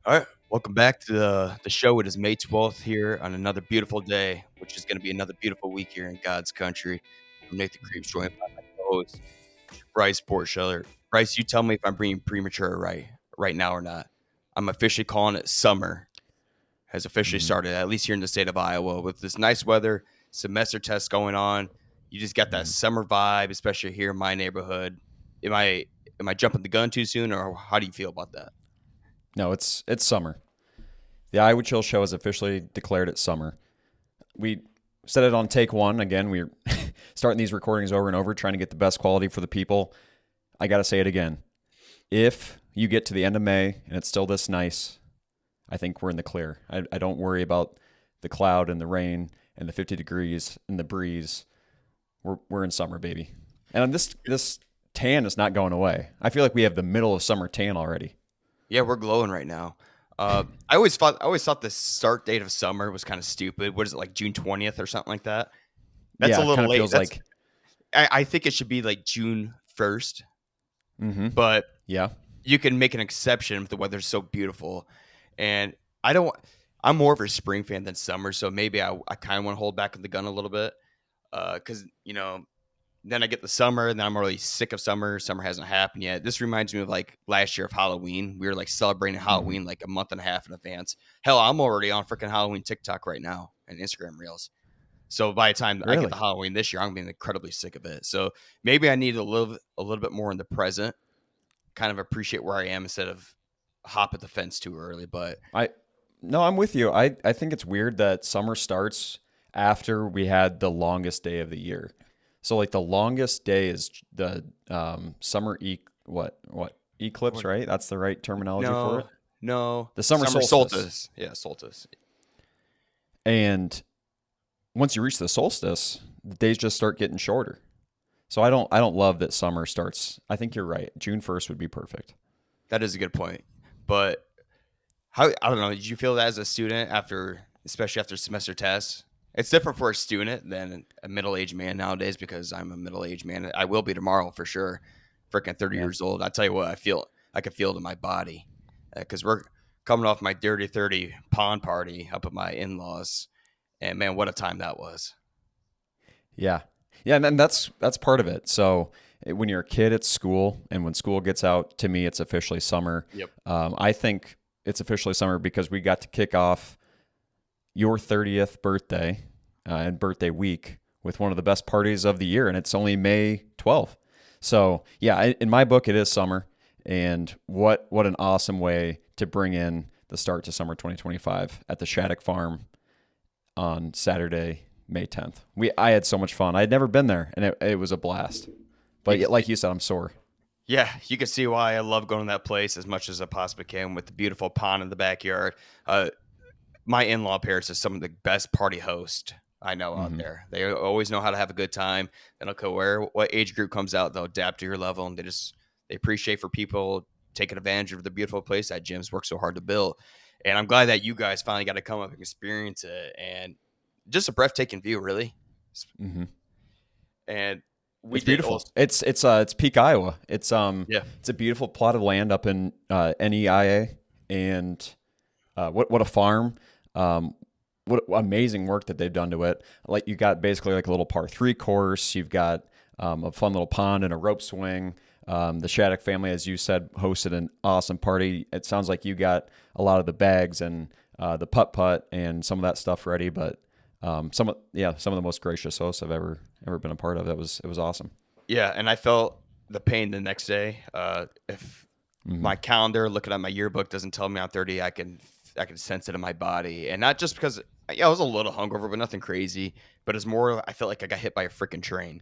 All right, welcome back to the show. It is May 12th here on another beautiful day, which is going to be another beautiful week here in God's country. I'm Nathan Creeps, joined by my co-host Bryce Sportscheller. Bryce, you tell me if I'm being premature right now or not. I'm officially calling it summer. Has officially Mhm, started, at least here in the state of Iowa, with this nice weather, semester test going on. You just got that mhm. summer vibe, especially here in my neighborhood. Am I am I jumping the gun too soon, or how do you feel about that? No, it's summer. The Iowa Chill Show has officially declared it summer. We said it on take one. Again, we're starting these recordings over and over, trying to get the best quality for the people. I got to say it again. If you get to the end of May and it's still this nice, I think we're in the clear. I don't worry about the cloud and the rain and the 50 degrees and the breeze. We're in summer, baby. And this tan is not going away. I feel like we have the middle of summer tan already. Yeah, we're glowing right now. I always thought the start date of summer was kind of stupid. What is it, like June 20th or something like that? That's a Yeah, it little kind of late. feels like I think it should be like June 1st, mm-hmm. but Yeah. you can make an exception if the weather's so beautiful. And I don't. I'm more of a spring fan than summer, so maybe I kind of want to hold back on the gun a little bit, because then I get the summer, and then I'm really sick of summer. Summer hasn't happened yet. This reminds me of like last year of Halloween. We were like celebrating Mm-hmm. Halloween like a month and a half in advance. Hell, I'm already on freaking Halloween TikTok right now and Instagram Reels. So by the time I get to Really? Halloween this year, I'm being incredibly sick of it. So maybe I need a little bit more in the present, kind of appreciate where I am instead of hop at the fence too early. But I No, I'm with you. I think it's weird that summer starts after we had the longest day of the year. So like the longest day is the summer what eclipse, what- right? That's the right terminology for no, it. no, The summer summer solstice. solstice. Yeah, solstice. And once you reach the solstice, the days just start getting shorter. So I don't love that summer starts. I think you're right. June 1st would be perfect. That is a good point. But how I don't know. Did you feel that as a student after, especially after semester tests? It's different for a student than a middle-aged man nowadays because I'm a middle-aged man. I will be tomorrow for sure. Freaking 30 Yeah. years old. I tell you what, I can feel it in my body because we're coming off my dirty 30 pond party up at my in-laws, and man, what a time that was. Yeah. Yeah, and then that's part of it. So when you're a kid at school, and when school gets out, to me, it's officially summer. Yep. I think it's officially summer because we got to kick off your 30th birthday and birthday week with one of the best parties of the year, and it's only May 12th. So yeah, in my book, it is summer, and what an awesome way to bring in the start to summer 2025 at the Shattuck Farm on Saturday, May 10th. I had so much fun. I had never been there, and it was a blast. But You, like you said, I'm sore. Yeah, you can see why I love going to that place as much as I possibly can with the beautiful pond in the backyard. Uh, my in-law parents are some of the best party hosts I know out Hmm. there. They always know how to have a good time. They don't care what age group comes out, they'll adapt to your level, and they appreciate for people taking advantage of the beautiful place that Jim's worked so hard to build. And I'm glad that you guys finally got to come up and experience it, and just a breathtaking view, really. Hmm. And we It's did beautiful. also, It's peak Iowa. yeah, It's a beautiful plot of land up in NEIA, and what a farm. What amazing work that they've done to it. Like you got basically like a little par 3 course. You've got a fun little pond and a rope swing. The Shattuck family, as you said, hosted an awesome party. It sounds like you got a lot of the bags and the putt putt and some of that stuff ready. But some of the most gracious hosts I've ever been a part of. It was awesome. yeah, and I felt the pain the next day. If Hmm. my calendar, looking at my yearbook, doesn't tell me I'm 30, I can sense it in my body, and not just because yeah, I was a little hungover, but nothing crazy. But it's more I felt like I got hit by a freaking train,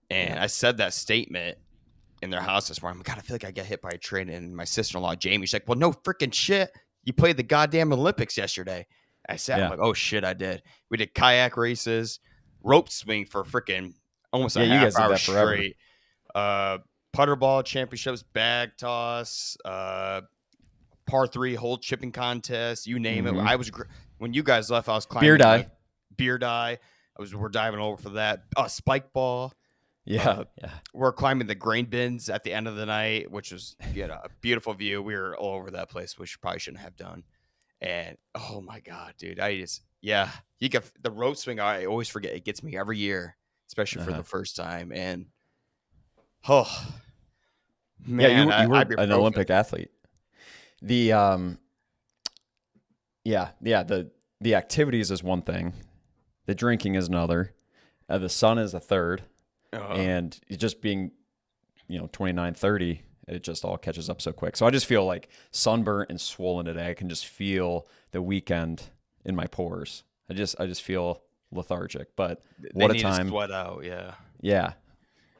Yeah. and I said that statement in their house this morning. God, I feel like I got hit by a train, and my sister-in-law Jamie, she's like, "Well, no freaking shit. You played the goddamn Olympics yesterday." I said, "I'm Yeah. like, oh shit, I did. We did kayak races, rope swing for freaking almost a Yeah. You half guys did hour that forever. straight." Putter ball championships, bag toss, par 3 hole chipping contest, you name it. Hmm. When you guys left, I was Beer climbing die. beer die. We're diving over for that. Spike ball. Yeah, Uh, yeah, we're climbing the grain bins at the end of the night, which was a beautiful view. We were all over that place, which we probably shouldn't have done. And oh my god, dude, you get the rope swing. I always forget it gets me every year, especially for uh-huh. the first time. And oh Yeah. man, You were an ibuprofen. Olympic athlete. The yeah, the activities is one thing, the drinking is another, the sun is a third, Uh, and it just being 29, 30, it just all catches up so quick. So I just feel like sunburnt and swollen today. I can just feel the weekend in my pores. I just feel lethargic. But they what a need to time! sweat out. Yeah. Yeah,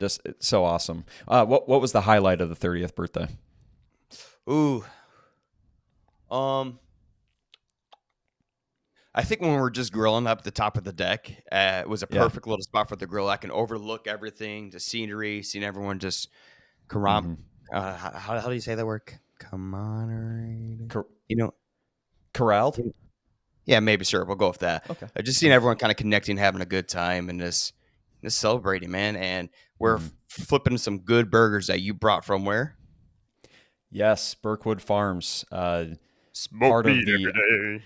just it's so awesome. What was the highlight of the 30th birthday? Ooh. Um. I think when we're just grilling up at the top of the deck, it was a Yeah. perfect little spot for the grill. I can overlook everything, the scenery, seeing everyone just Karam. Mm-hmm. How do you say that word? Camaraderie. Cor- You know, corralled. yeah, maybe sure. We'll go with that. Okay. I just seen Yeah. everyone kind of connecting, having a good time, and just celebrating, man. And we're Mm-hmm. flipping some good burgers that you brought from where? Yes, Birkwood Farms. Smoke Part of meat the every day.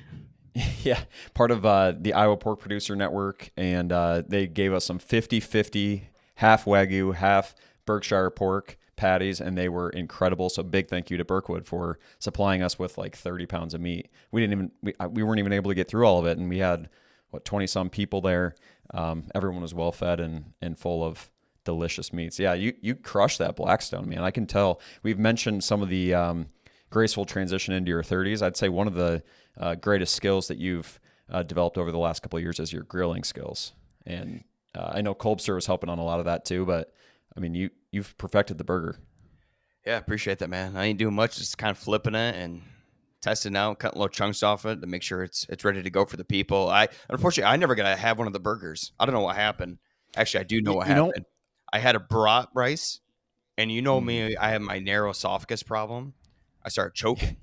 yeah, part of the Iowa Pork Producer Network, and they gave us some 50-50 half Wagyu, half Berkshire pork patties, and they were incredible. So big thank you to Birkwood for supplying us with like 30 pounds of meat. We weren't even able to get through all of it, and we had 20 some people there. Everyone was well fed and full of delicious meats. Yeah, you crushed that Blackstone, man. I can tell. We've mentioned some of the graceful transition into your 30s. I'd say one of the greatest skills that you've developed over the last couple of years is your grilling skills. And I know Colbster was helping on a lot of that too, but I mean, you've perfected the burger. Yeah, appreciate that, man. I ain't doing much, just kind of flipping it and testing out, cutting little chunks off it to make sure it's ready to go for the people. I unfortunately I never got to have one of the burgers. I don't know what happened. Actually, I do know You, what you know, happened. I had a brat rice, and you know mm, me, I have my narrow esophagus problem. I started choking,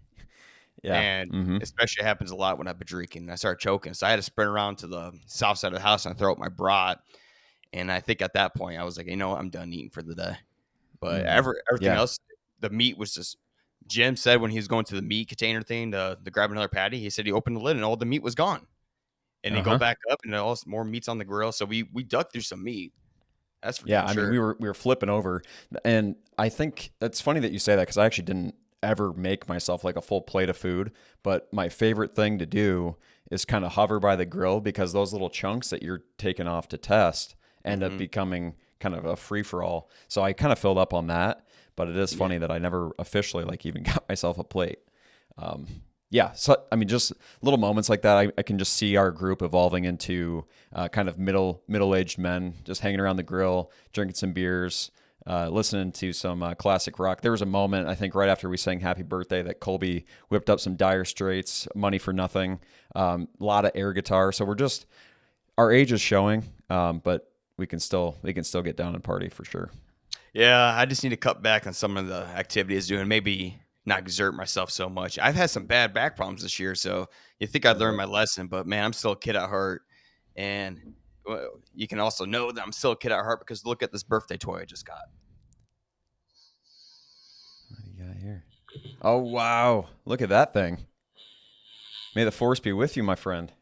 yeah, and mm-hmm, especially happens a lot when I've been drinking. I started choking, so I had to sprint around to the south side of the house and throw up my brat. And I think at that point I was like, I'm done eating for the day. But mm, everything yeah, else, the meat was just. Jim said when he was going to the meat container thing to grab another patty, he said he opened the lid and all the meat was gone. And he go uh-huh. back up and all more meat's on the grill. So we dug through some meat. That's for Yeah, damn I mean, sure. we were flipping over, and I think that's funny that you say that because I actually didn't ever make myself like a full plate of food. But my favorite thing to do is kind of hover by the grill because those little chunks that you're taking off to test end up Hmm. becoming kind of a free for all. So I kind of filled up on that, but it is Yeah. funny that I never officially like even got myself a plate. Um, yeah, so I mean, just little moments like that, I can just see our group evolving into kind of middle aged men, just hanging around the grill, drinking some beers, listening to some classic rock. There was a moment I think right after we sang "Happy Birthday" that Colby whipped up some Dire Straits, "Money for Nothing," a lot of air guitar. So we're just our age is showing, but we can still get down and party for sure. Yeah, I just need to cut back on some of the activities doing. Maybe not exert myself so much. I've had some bad back problems this year, so you think I'd learned Uh-huh. my lesson, but man, I'm still a kid at heart. And well, you can also know that I'm still a kid at heart because look at this birthday toy I just got. What do you got here? Oh wow! Look at that thing. May the force be with you, my friend.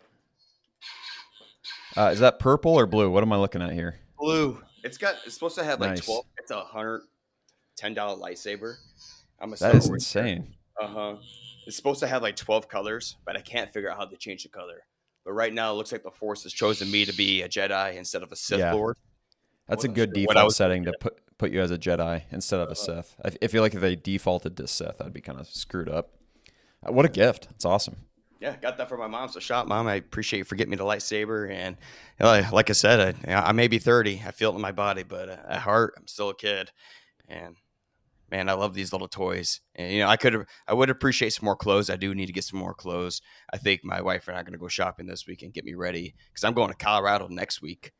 Is that purple or blue? What am I looking at here? Blue. It's supposed to have like Nice. 12. It's $110 lightsaber. I'm a That Star is Wars nerd. insane. Uh-huh. It's supposed to have like 12 colors, but I can't figure out how to change the color. But right now it looks like the Force has chosen me to be a Jedi instead of a Sith Yeah, Lord. I that's a wasn't good sure what I default was gonna setting to put you as a Jedi instead of a get. Sith. I feel like if they defaulted to Sith, that'd be kind of screwed up. What a gift! It's awesome. Yeah, got that for my mom. So shot, mom. I appreciate you for getting me the lightsaber. And like I said, I may be 30. I feel it in my body, but at heart, I'm still a kid. And man, I love these little toys. And I would appreciate some more clothes. I do need to get some more clothes. I think my wife and I are gonna go shopping this week and get me ready because I'm going to Colorado next week.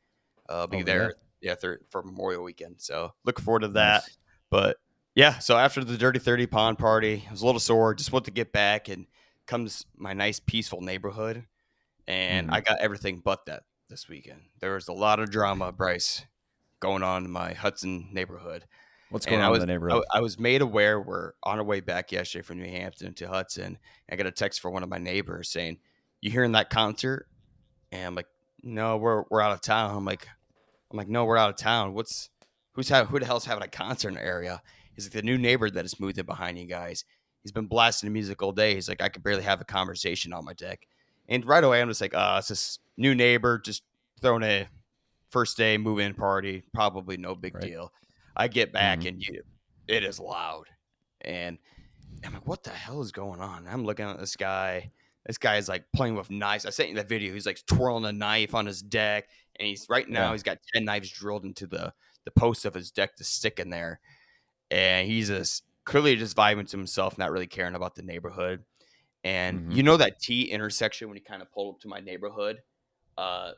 I'll be Oh yeah, there, yeah, for Memorial Weekend. So looking forward to that. nice. But yeah, so after the Dirty 30 pond party, I was a little sore. Just want to get back and come to my nice peaceful neighborhood. And Hmm. I got everything but that this weekend. There was a lot of drama, Bryce. going on in my Hudson neighborhood. What's And going on in the neighborhood? I was made aware we're on our way back yesterday from New Hampton to Hudson. I got a text from one of my neighbors saying, "You hearing that concert?" And I'm like, "No, we're out of town." I'm like, "No, we're out of town. Who the hell's having a concert in the area?" He's like, "The new neighbor that has moved in behind you guys. He's been blasting the music all day." He's like, "I could barely have a conversation on my deck." And right away, I'm just like, it's this new neighbor just throwing a first day move in party. Probably no big Right. deal. I get back Hmm. and it is loud. And I'm like, what the hell is going on? I'm looking at this guy. This guy is like playing with knives. I sent you that video. He's like twirling a knife on his deck, and he's right now Yeah. he's got 10 knives drilled into the post of his deck to stick in there, and he's just clearly just vibing to himself, not really caring about the neighborhood. And Hmm. you know that T intersection when you kind of pulled up to my neighborhood, uh,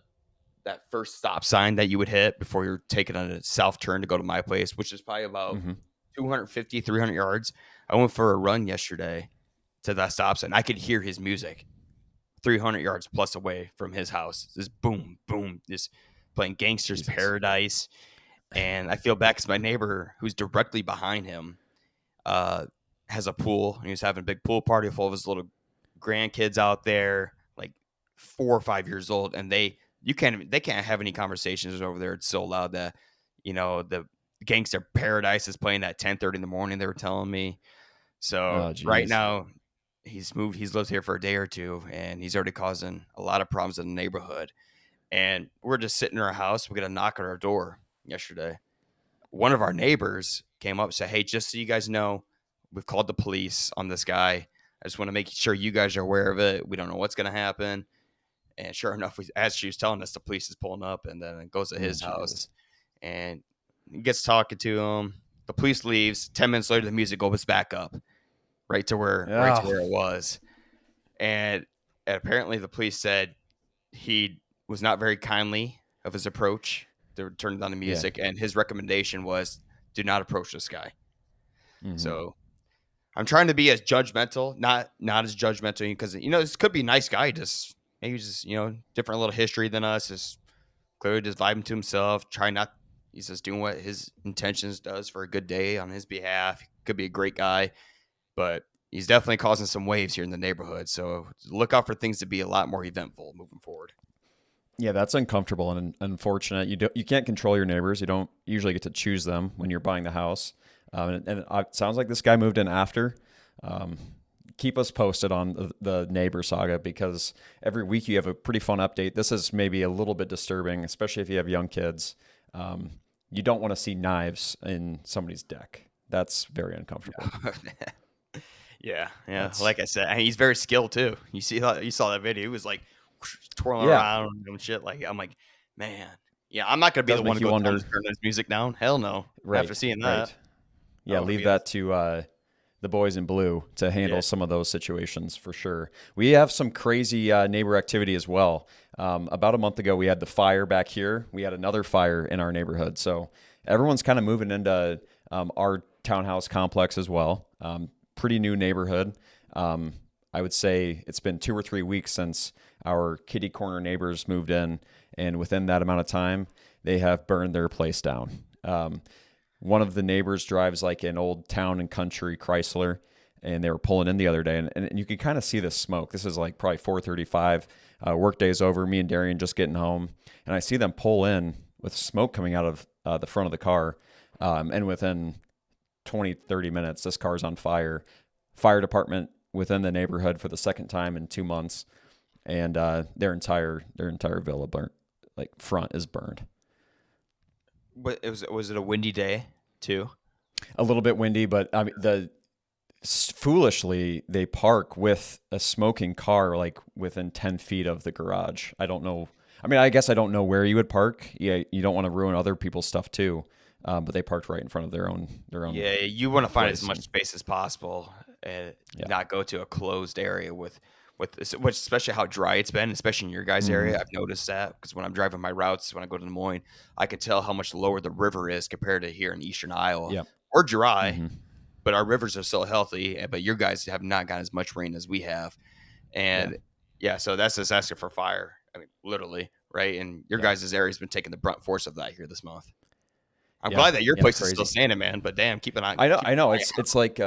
that first stop sign that you would hit before you're taking a south turn to go to my place, which is probably about Hmm. 250, 300 yards. I went for a run yesterday to that stop sign. I could hear his music 300 yards plus away from his house. This boom, boom, this playing Gangster's Jesus. Paradise. And I feel bad because my neighbor, who's directly behind him, uh, has a pool. And he was having a big pool party full of his little grandkids out there, like 4 or 5 years old. And they can't have any conversations over there. It's so loud that, the Gangster Paradise is playing at 10:30 in the morning. They were telling me. So Oh, right geez. now, he's lived here for a day or two, and he's already causing a lot of problems in the neighborhood. And we're just sitting in our house. We got a knock on our door yesterday. One of our neighbors came up and said, "Hey, just so you guys know, we've called the police on this guy. I just want to make sure you guys are aware of it. We don't know what's going to happen." And sure enough, as she was telling us, the police is pulling up, and then it goes to Oh, his house, Jesus. and he gets talking to him. The police leaves. 10 minutes later, the music goes back up, right to Yeah. where it was. And apparently the police said he was not very kindly of his approach. They were turning down the Yeah. music, and his recommendation was do not approach this guy. Hmm. So I'm trying to be as judgmental, not as judgmental, because this could be a nice guy, just maybe just different little history than us, is clearly just vibing to himself, trying not. He's just doing what his intentions does for a good day on his behalf. Could be a great guy, but he's definitely causing some waves here in the neighborhood. So look out for things to be a lot more eventful moving forward. Yeah, that's uncomfortable and unfortunate. You can't control your neighbors. You don't usually get to choose them when you're buying the house. And it sounds like this guy moved in after. Um, Keep us posted on the neighbor saga because every week you have a pretty fun update. This is maybe a little bit disturbing, especially if you have young kids. Um, you don't want to see knives in somebody's deck. That's very uncomfortable. Yeah, yeah. That's Like I said, and he's very skilled too. You saw that video. He was like twirling yeah, around and shit. Like I'm like, man, yeah. I'm not gonna be does the one make to you go tell him wonder. to turn his music down. Hell no. After Right, seeing that, right. I Yeah, don't want to leave be in this. that to the boys in blue to Yeah. handle some of those situations for sure. We have some crazy neighbor activity as well. About a month ago, we had the fire back here. We had another fire in our neighborhood. So everyone's kind of moving into our townhouse complex as well. Pretty new neighborhood. I would say it's been 2 or 3 weeks since our kitty corner neighbors moved in, and within that amount of time, they have burned their place down. One of the neighbors drives like an old town and country Chrysler, and they were pulling in the other day, and you could kind of see the smoke. This is like probably 4:35. Work day's over. Me and Darian just getting home, and I see them pull in with smoke coming out of the front of the car, and within 20, 30 minutes, this car's on fire. Fire department within the neighborhood for the second time in 2 months, and their entire villa burnt, like front is burned. But was it a windy day too? A little bit windy, but I mean foolishly they park with a smoking car like within 10 feet of the garage. I don't know. I mean, I guess I don't know where you would park. Yeah, you don't want to ruin other people's stuff too. But they parked right in front of their own Yeah, you want to find as place, much and space as possible and yeah. not go to a closed area with this, which especially how dry it's been, especially in your guys' Hmm. area. I've noticed that because when I'm driving my routes, when I go to Des Moines, I can tell how much lower the river is compared to here in Eastern Iowa. Yeah. We're dry, Hmm. but our rivers are still healthy. But your guys have not gotten as much rain as we have, Yeah. and yeah, so that's just asking for fire. I mean, literally, right? And your Yeah. guys' area has been taking the brunt force of that here this month. I'm Yeah, glad that your yeah, it's place is still crazy. standing, man. But damn, I keep an know. eye It's like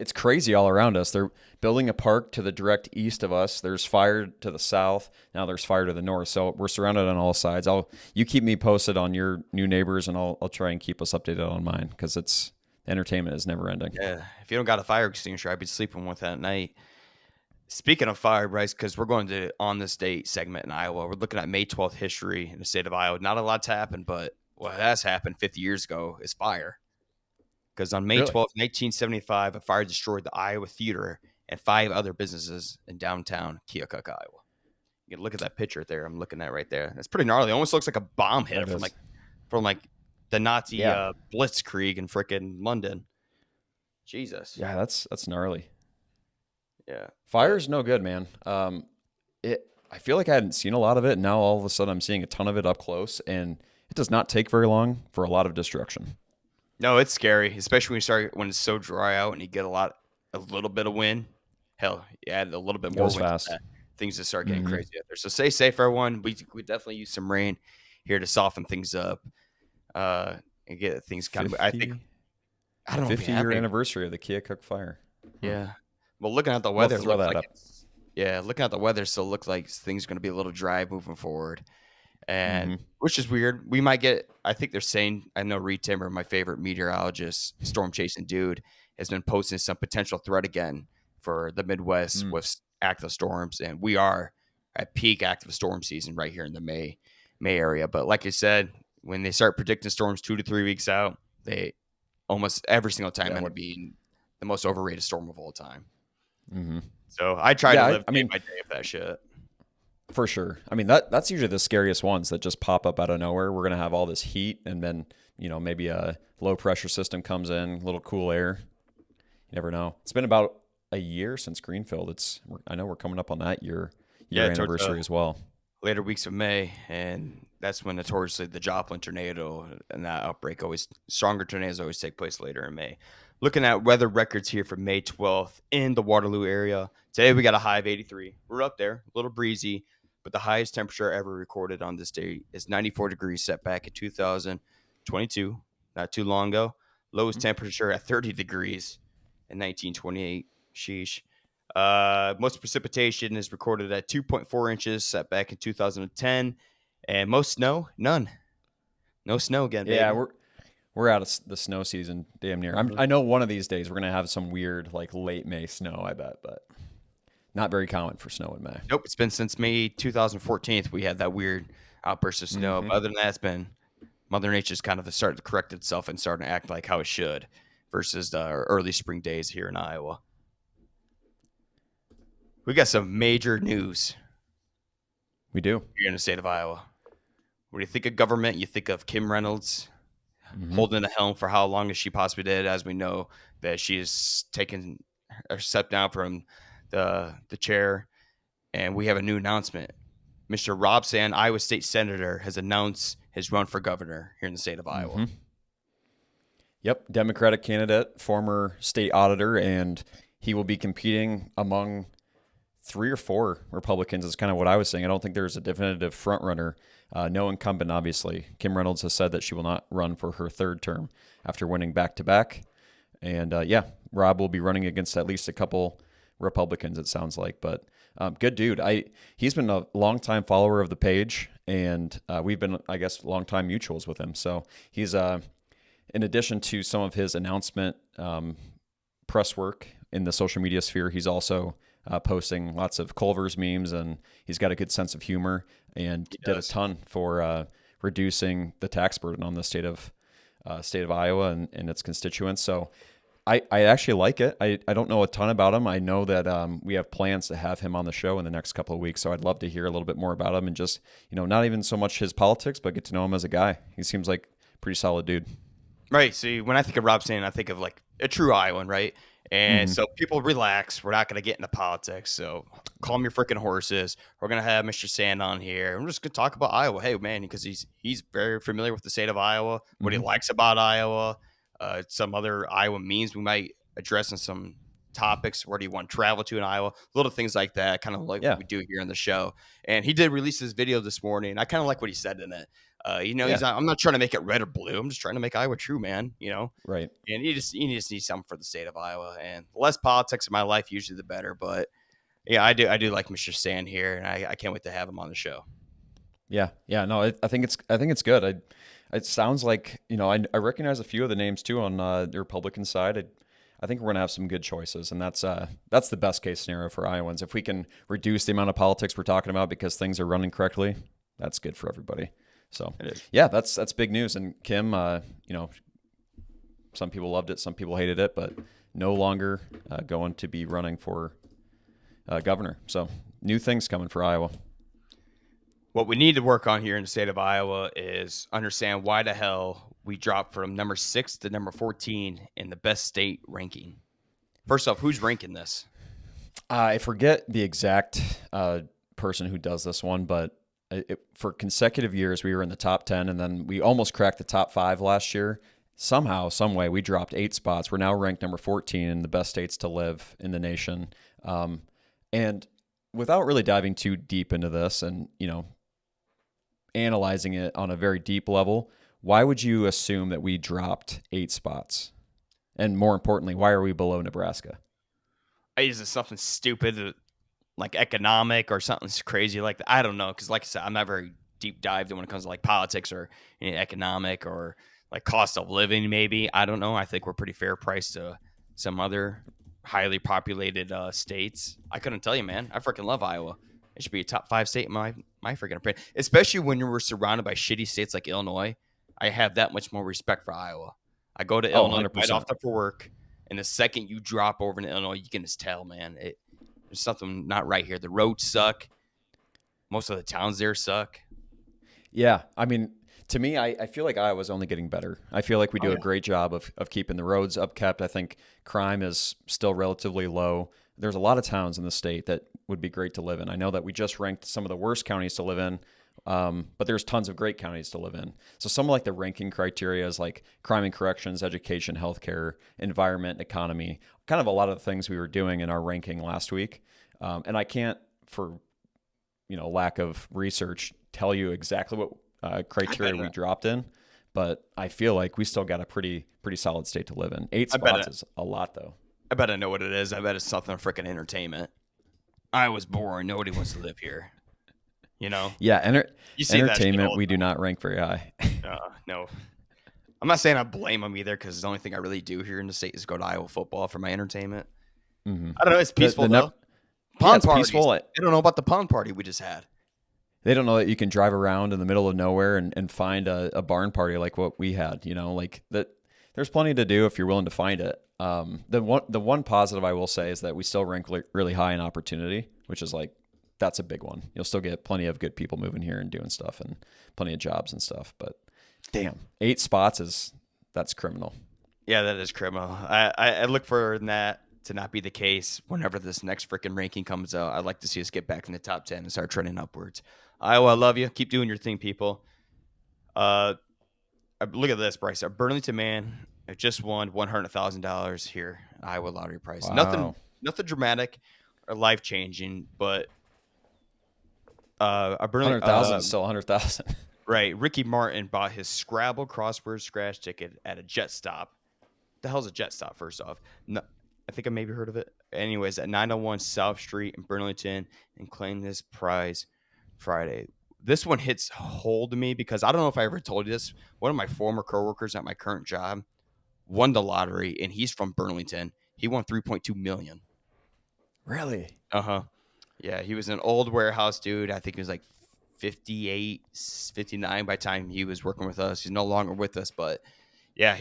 it's crazy all around us. They're building a park to the direct east of us. There's fire to the south. Now there's fire to the north. So we're surrounded on all sides. You keep me posted on your new neighbors, and I'll try and keep us updated on mine because it's entertainment is never ending. Yeah, if you don't got a fire extinguisher, I'd be sleeping with that at night. Speaking of fire, Bryce, because we're going to on this date segment in Iowa, we're looking at May 12th history in the state of Iowa. Not a lot's happened, but what has happened 50 years ago is fire. Because on May Really? 12th, 1975, a fire destroyed the Iowa Theater and 5 other businesses in downtown Keokuk, Iowa. You can look at that picture there. I'm looking at right there. That's pretty gnarly. It almost looks like a bomb That hit is. from like the Nazi Yeah. blitzkrieg in frickin' London. Jesus. Yeah, that's gnarly. Yeah. Fire But is no good, man. I feel like I hadn't seen a lot of it. And now all of a sudden I'm seeing a ton of it up close, and it does not take very long for a lot of destruction. no, it's scary, especially when it's so dry out and you get a little bit of wind. Hell, you add a little bit It more goes wind to fast. that. Things just start getting Hmm. crazy out there. So stay safe, everyone. We definitely use some rain here to soften things up, and get things kind of. I think 50, I don't know if you have 50-year any. anniversary of the Keokuk fire. Hmm. Yeah. Well, looking at the We'll have weather, to it throw looks that like up. it's yeah. Looking at the weather, still looks like things are going to be a little dry moving forward, and Hmm. which is weird. We might get. I think they're saying. I know Reed Timmer, my favorite meteorologist, storm chasing dude, has been posting some potential threat again for the Midwest Mm. with active storms, and we are at peak active storm season right here in the May area. But like I said, when they start predicting storms 2 to 3 weeks out, they almost every single time Yeah. end What? up being the most overrated storm of all time. Hmm. So I try to Yeah. live I day mean, by day with that shit. for sure. I mean that's usually the scariest ones that just pop up out of nowhere. We're gonna have all this heat, and then maybe a low pressure system comes in, a little cool air. You never know. It's been about a year since Greenfield. I know we're coming up on that year Yeah, towards the anniversary as well. later weeks of May, and that's when notoriously the Joplin tornado and that outbreak always stronger tornadoes always take place later in May. Looking at weather records here for May 12th in the Waterloo area. Today we got a high of 83. We're up there, a little breezy, but the highest temperature ever recorded on this day is 94 degrees set back in 2022, not too long ago. Lowest temperature at 30 degrees in 1928. Sheesh. Most precipitation is recorded at 2.4 inches, set back in 2010, and most snow, none. No snow again, Yeah, baby. we're out of the snow season, damn near. Mhm. I know one of these days we're gonna have some weird like late May snow. I bet, but not very common for snow in May. Nope, it's been since May 2014 we had that weird outburst of snow. Hmm. But other than that, it's been Mother Nature's kind of started to correct itself and starting to act like how it should versus the early spring days here in Iowa. We got some major news We do. here in the state of Iowa. When you think of government, you think of Kim Reynolds Hmm. holding the helm for how long as she possibly did. As we know that she has taken or stepped down from the chair, and we have a new announcement. Mr. Rob Sand, Iowa State Senator, has announced his run for governor here in the state of Iowa. Hmm. Yep, Democratic candidate, former state auditor, and he will be competing among 3 or 4 Republicans. Is kind of what I was saying. I don't think there's a definitive front runner. No incumbent, obviously. Kim Reynolds has said that she will not run for her third term after winning back to back. And yeah, Rob will be running against at least a couple Republicans, it sounds like. But good dude. He's been a longtime follower of the page, and we've been, I guess, longtime mutuals with him. So he's in addition to some of his announcement press work in the social media sphere, he's also posting lots of Culver's memes, and he's got a good sense of humor and He did a does. ton for reducing the tax burden on the state of Iowa and its constituents. So I actually like it. I don't know a ton about him. I know that we have plans to have him on the show in the next couple of weeks. So I'd love to hear a little bit more about him and just, not even so much his politics, but get to know him as a guy. He seems like a pretty solid dude. Right. See, when I think of Rob Sand, I think of like a true Iowan, right? And Hmm. so people relax. We're not going to get into politics. So calm your freaking horses. We're going to have Mr. Sand on here. I'm just going to talk about Iowa. Hey, man, because he's very familiar with the state of Iowa, what he Hmm. likes about Iowa, some other Iowa memes we might address in some topics. Where do you want to travel to in Iowa? Little things like that, kind of like what Yeah. we do here on the show. And he did release his video this morning. I kind of like what he said in it. Yeah, I'm not trying to make it red or blue. I'm just trying to make Iowa true, man. right. And you just need something for the state of Iowa, and the less politics in my life, usually the better. But yeah, I do like Mr. Stan here, and I can't wait to have him on the show. Yeah, yeah. No, I think it's good. It sounds like I recognize a few of the names too on the Republican side. I think we're gonna have some good choices, and that's the best case scenario for Iowans. If we can reduce the amount of politics we're talking about because things are running correctly, that's good for everybody. So It is. yeah, that's big news. And Kim, some people loved it, some people hated it, but no longer going to be running for governor. So new things coming for Iowa. What we need to work on here in the state of Iowa is understand why the hell we dropped from number 6 to number 14 in the best state ranking. First off, who's ranking this? I forget the exact person who does this one, but for consecutive years we were in the top 10, and then we almost cracked the top 5 last year. Somehow, some way, we dropped 8 spots. We're now ranked number 14 in the best states to live in the nation. And without really diving too deep into this, and analyzing it on a very deep level, why would you assume that we dropped 8 spots? And more importantly, why are we below Nebraska? Is it something stupid like economic or something crazy like that? I don't know, because like I said, I'm not very deep dived when it comes to like politics or economic or like cost of living. Maybe I don't know. I think we're pretty fair priced to some other highly populated states. I couldn't tell you, man. I freaking love Iowa. It should be a top 5 state in my freaking opinion, especially when we're surrounded by shitty states like Illinois. I have that much more respect for Iowa. I go to Oh, Illinois right 100%. off for work, and the second you drop over into Illinois, you can just tell, man. There's something not right here. The roads suck. Most of the towns there suck. Yeah, I mean, to me, I feel like Iowa's only getting better. I feel like we Oh do a yeah. great job of keeping the roads upkept. I think crime is still relatively low. There's a lot of towns in the state that would be great to live in. I know that we just ranked some of the worst counties to live in, but there's tons of great counties to live in. So some of like the ranking criteria is like crime and corrections, education, healthcare, environment, economy, kind of a lot of the things we were doing in our ranking last week. And I can't, for lack of research, tell you exactly what I criteria bet. we dropped in, but I feel like we still got a pretty solid state to live in. 8 I bet. spots is a lot, though. I bet I know what it is. I bet it's something freaking entertainment. I was boring. Nobody wants to live here. You know. Yeah, You see that shit entertainment all we the do not rank very high. time. No. I'm not saying I blame them either, because the only thing I really do here in the state is go to Iowa football for my entertainment. Hmm. I don't know. It's peaceful though. Yeah, Pond it's parties. peaceful. They don't know about the pond party we just had. They don't know that you can drive around in the middle of nowhere and find a barn party like what we had. Like that. There's plenty to do if you're willing to find it. The one positive I will say is that we still rank really high in opportunity, which is like that's a big one. You'll still get plenty of good people moving here and doing stuff, and plenty of jobs and stuff. But damn, 8 spots that's criminal. Yeah, that is criminal. I look for that to not be the case whenever this next freaking ranking comes out. I'd like to see us get back in the top 10 and start trending upwards. Iowa, I love you. Keep doing your thing, people. Look at this, Bryce. Our Burlington man just won $100,000 here, Iowa lottery prize. Wow, Nothing dramatic or life changing, but our Burlington 100,000 is still 100,000. right. Ricky Martin bought his Scrabble crossword scratch ticket at a jet stop. The hell's a jet stop? First off, no, I think I maybe heard of it. Anyways, at 901 South Street in Burlington, and claimed this prize Friday. This one hits hold to me because I don't know if I ever told you this. One of my former coworkers at my current job won the lottery, and he's from Burlington. He won 3.2 million. Really? Uh-huh. Yeah, he was an old warehouse dude. I think he was like 58, 59 by the time he was working with us. He's no longer with us, but yeah,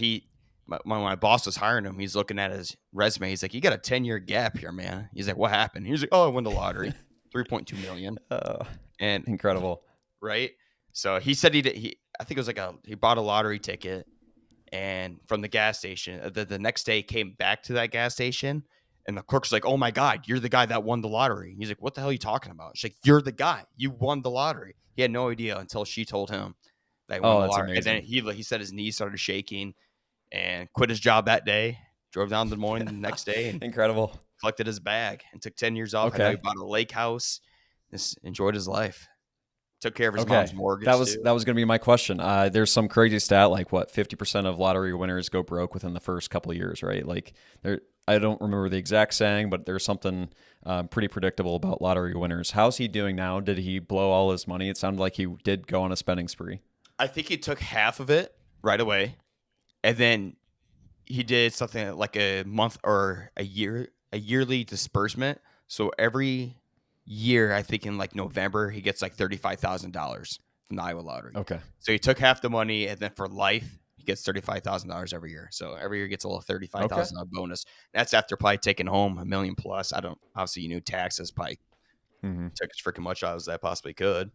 when my boss was hiring him, he's looking at his resume. He's like, "You got a 10-year gap here, man." He's like, "What happened?" He's like, "Oh, I won the lottery, 3.2 million." And Incredible. right, so he said I think it was like he bought a lottery ticket, and from the gas station, the next day came back to that gas station, and the clerk's like, "Oh my God, you're the guy that won the lottery." He's like, "What the hell are you talking about?" She's like, "You're the guy. You won the lottery." He had no idea until she told him that he won Oh, the that's lottery, and then amazing. he said his knees started shaking, and quit his job that day. Drove down to Des Moines the next day and Incredible. collected his bag and took 10 years off. I know he Okay. bought a lake house. Just enjoyed his life. Took care of his Okay. mom's mortgage too. That was going to be my question. There's some crazy stat like what 50% of lottery winners go broke within the first couple of years, right? Like there, I don't remember the exact saying, but there's something pretty predictable about lottery winners. How's he doing now? Did he blow all his money? It sounded like he did go on a spending spree. I think he took half of it right away, and then he did something like a month or a yearly disbursement. So every year, I think in like November, he gets like $35,000 from the Iowa lottery. Okay. So he took half the money, and then for life, he gets $35,000 every year. So every year he gets a little Okay. $35,000 bonus. That's after probably taking home a million plus. I don't obviously taxes probably Mm-hmm. took as freaking much out as I possibly could.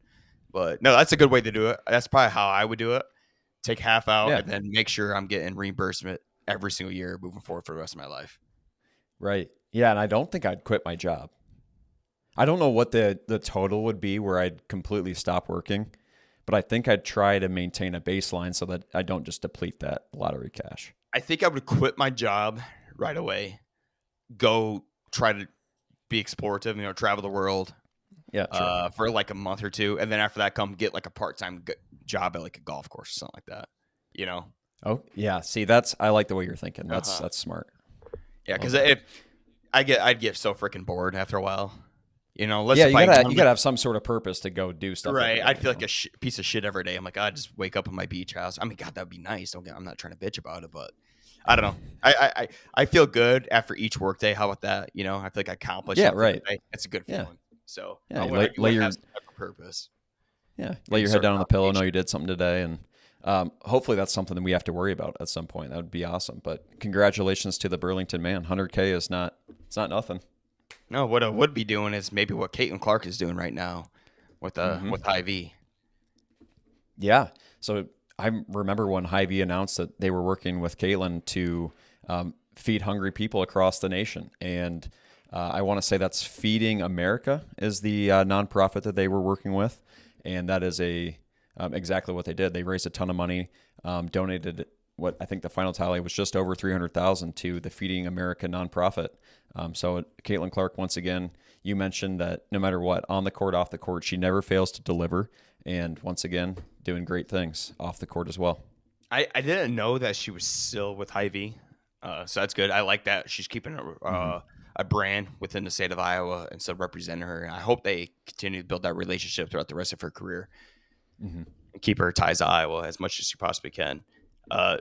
But no, that's a good way to do it. That's probably how I would do it. Take half out Yeah. and then make sure I'm getting reimbursement every single year moving forward for the rest of my life. Right. Yeah, and I don't think I'd quit my job. I don't know what the total would be where I'd completely stop working, but I think I'd try to maintain a baseline so that I don't just deplete that lottery cash. I think I would quit my job right away, go try to be explorative, travel the world Yeah, sure. for like a month or two. And then after that, come get like a part-time job at like a golf course or something like that, you know? Oh, yeah. See, I like the way you're thinking. Uh-huh. That's smart. Yeah, because Okay. if I'd get so freaking bored after a while. Let's Yeah, if I you gotta have some sort of purpose to go do stuff every right. day, I'd you feel like know? a piece of shit every day. I'm like, I just wake up in my beach house. I mean, God, that'd be nice. I'm not trying to bitch about it, but I don't know. I feel good after each workday. How about that? I feel like I accomplished Yeah, something. right. It's a good Yeah. feeling. So Yeah. you Lay want to have your some type of purpose. lay Maybe your head start down on an the pillow, know occupation. you did something today, and hopefully that's something that we have to worry about at some point. That would be awesome. But congratulations to the Burlington man. 100K is not it's not nothing. No, what I would be doing is maybe what Caitlin Clark is doing right now Mm-hmm. with IV. Yeah. So I remember when Hy-Vee announced that they were working with Caitlin to feed hungry people across the nation. And I want to say that's Feeding America is the nonprofit that they were working with. And that is exactly what they did. They raised a ton of money, donated what I think the final tally was just over 300,000 to the Feeding America nonprofit. So Caitlin Clark, once again, you mentioned that no matter what, on the court, off the court, she never fails to deliver. And once again, doing great things off the court as well. I didn't know that she was still with Hy-Vee, so that's good. I like that she's keeping Mm-hmm. a brand within the state of Iowa and still representing her. And I hope they continue to build that relationship throughout the rest of her career Mm-hmm. and keep her ties to Iowa as much as she possibly can. Uh,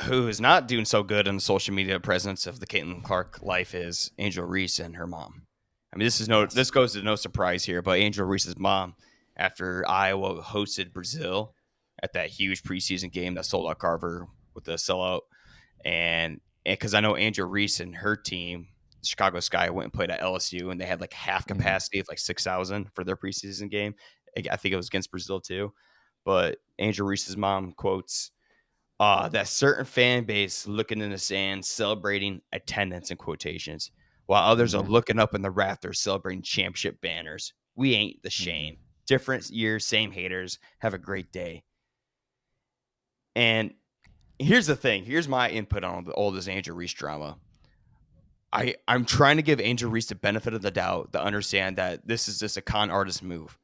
who is not doing so good in the social media presence of the Caitlin Clark life is Angel Reese and her mom. I mean, Yes. this goes to no surprise here, but Angel Reese's mom, after Iowa hosted Brazil at that huge preseason game that sold out Carver with the sellout, and because I know Angel Reese and her team, Chicago Sky, went and played at LSU, and they had like half Mm-hmm. capacity of like 6,000 for their preseason game. I think it was against Brazil too, but Angel Reese's mom quotes that certain fan base looking in the stands celebrating attendance in quotations, while others are Mm-hmm. looking up in the rafters celebrating championship banners. We ain't the Mm-hmm. shame. Different years, same haters. Have a great day. And here's the thing. Here's my input on all this Angel Reese drama. I'm trying to give Angel Reese the benefit of the doubt to understand that this is just a con artist move.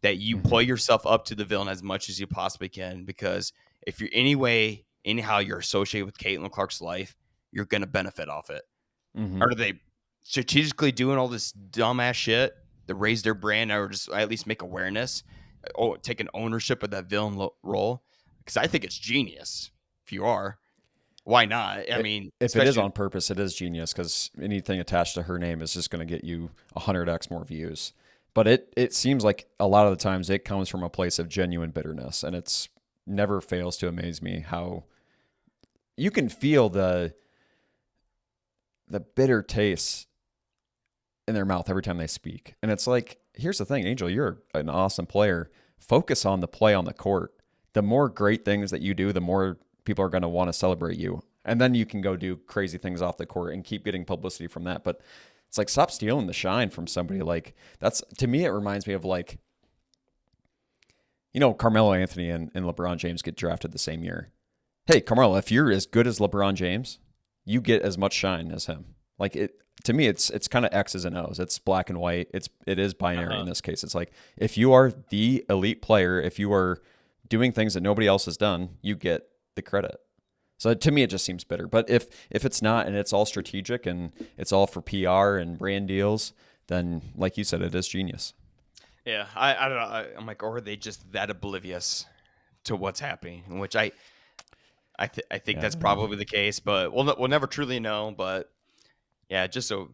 That you Mm-hmm. play yourself up to the villain as much as you possibly can, because if you're anyhow you're associated with Caitlin Clark's life, you're gonna benefit off it. Mm-hmm. Are they strategically doing all this dumbass shit to raise their brand, or just at least make awareness, taking ownership of that villain role? Because I think it's genius. If you are, why not? I mean, If it is especially on purpose, it is genius because anything attached to her name is just going to get you 100x more views. But it seems like a lot of the times it comes from a place of genuine bitterness, and it's never fails to amaze me how you can feel the bitter taste in their mouth every time they speak. And it's like, here's the thing, Angel, you're an awesome player. Focus on the play on the court. The more great things that you do, the more people are going to want to celebrate you. And then you can go do crazy things off the court and keep getting publicity from that. But it's like, stop stealing the shine from somebody. Like, that's, to me, it reminds me of like, Carmelo Anthony and LeBron James get drafted the same year. Hey, Carmelo, if you're as good as LeBron James, you get as much shine as him. Like to me, it's kind of X's and O's. It's black and white. It is binary Uh-huh. in this case. It's like if you are the elite player, if you are doing things that nobody else has done, you get the credit. So to me, it just seems bitter. But if it's not and it's all strategic and it's all for PR and brand deals, then like you said, it is genius. Yeah, I don't know. I'm like, or are they just that oblivious to what's happening? Which I think Yeah, I that's don't know. probably the case, but we'll never truly know. But yeah, just so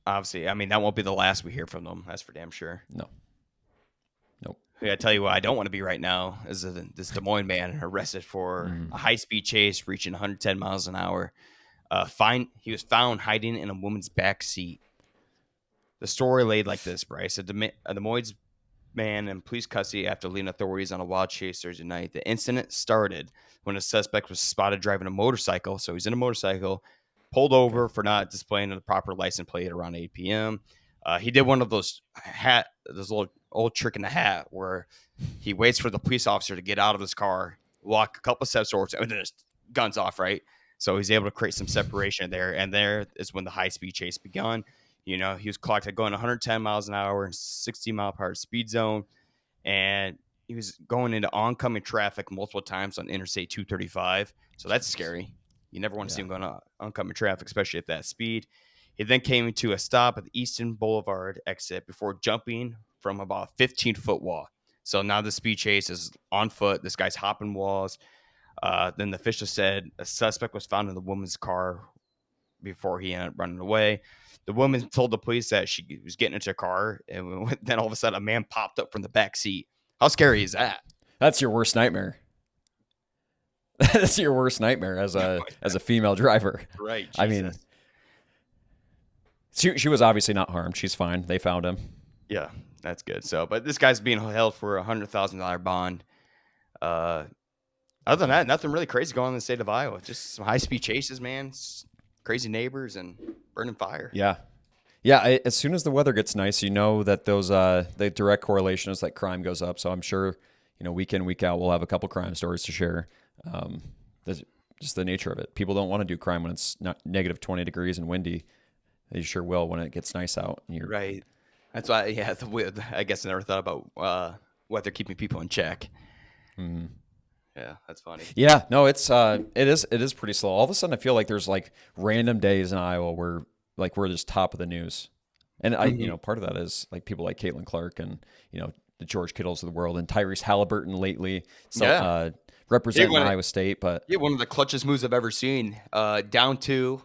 obviously, I mean, that won't be the last we hear from them. That's for damn sure. No, nope. Yeah, I tell you what, I don't want to be right now is this Des Moines man arrested for a high speed chase reaching 110 miles an hour. He was found hiding in a woman's back seat. The story laid like this, Bryce. A Des Moines man in police custody after leading authorities on a wild chase Thursday night. The incident started when a suspect was spotted driving a motorcycle. So he's in a motorcycle, pulled Okay. over for not displaying the proper license plate around 8 p.m. He did one of those little old trick in the hat where he waits for the police officer to get out of his car, walk a couple steps towards, and then his guns off, right? So he's able to create some separation there, and there is when the high speed chase begun. He was clocked at going 110 miles an hour and 60-mile-per-hour speed zone, and he was going into oncoming traffic multiple times on Interstate 235. So that's Jeez. scary. You never want to see Yeah. him going on oncoming traffic, especially at that speed. He then came to a stop at the Easton Boulevard exit before jumping from about a 15-foot wall. So now the speed chase is on foot. This guy's hopping walls. Then the official said a suspect was found in the woman's car before he ended up running away. The woman told the police that she was getting into a car, and then all of a sudden, a man popped up from the back seat. How scary is that? That's your worst nightmare. That's your worst nightmare as a female driver. Right, I mean, Jesus. she was obviously not harmed. She's fine. They found him. Yeah, that's good. So, but this guy's being held for $100,000 bond. Uh, Other than that, nothing really crazy going on in the state of Iowa. Just some high speed chases, man. Crazy neighbors and burning fire. Yeah. Yeah, as soon as the weather gets nice, you know that those the direct correlation is that crime goes up. So I'm sure, week in, week out, we'll have a couple crime stories to share. That's just the nature of it. People don't want to do crime when it's not negative 20 degrees and windy. They sure will when it gets nice out. And you're Right. That's why, yeah, I guess I never thought about weather keeping people in check. Mhm. Yeah, that's funny. Yeah, no, it is pretty slow. All of a sudden, I feel like there's like random days in Iowa where like we're just top of the news, and Mhm. part of that is like people like Caitlin Clark and the George Kittles of the world and Tyrese Halliburton lately, so Yeah. representing when Iowa State. But Yeah, one of the clutchest moves I've ever seen. Down two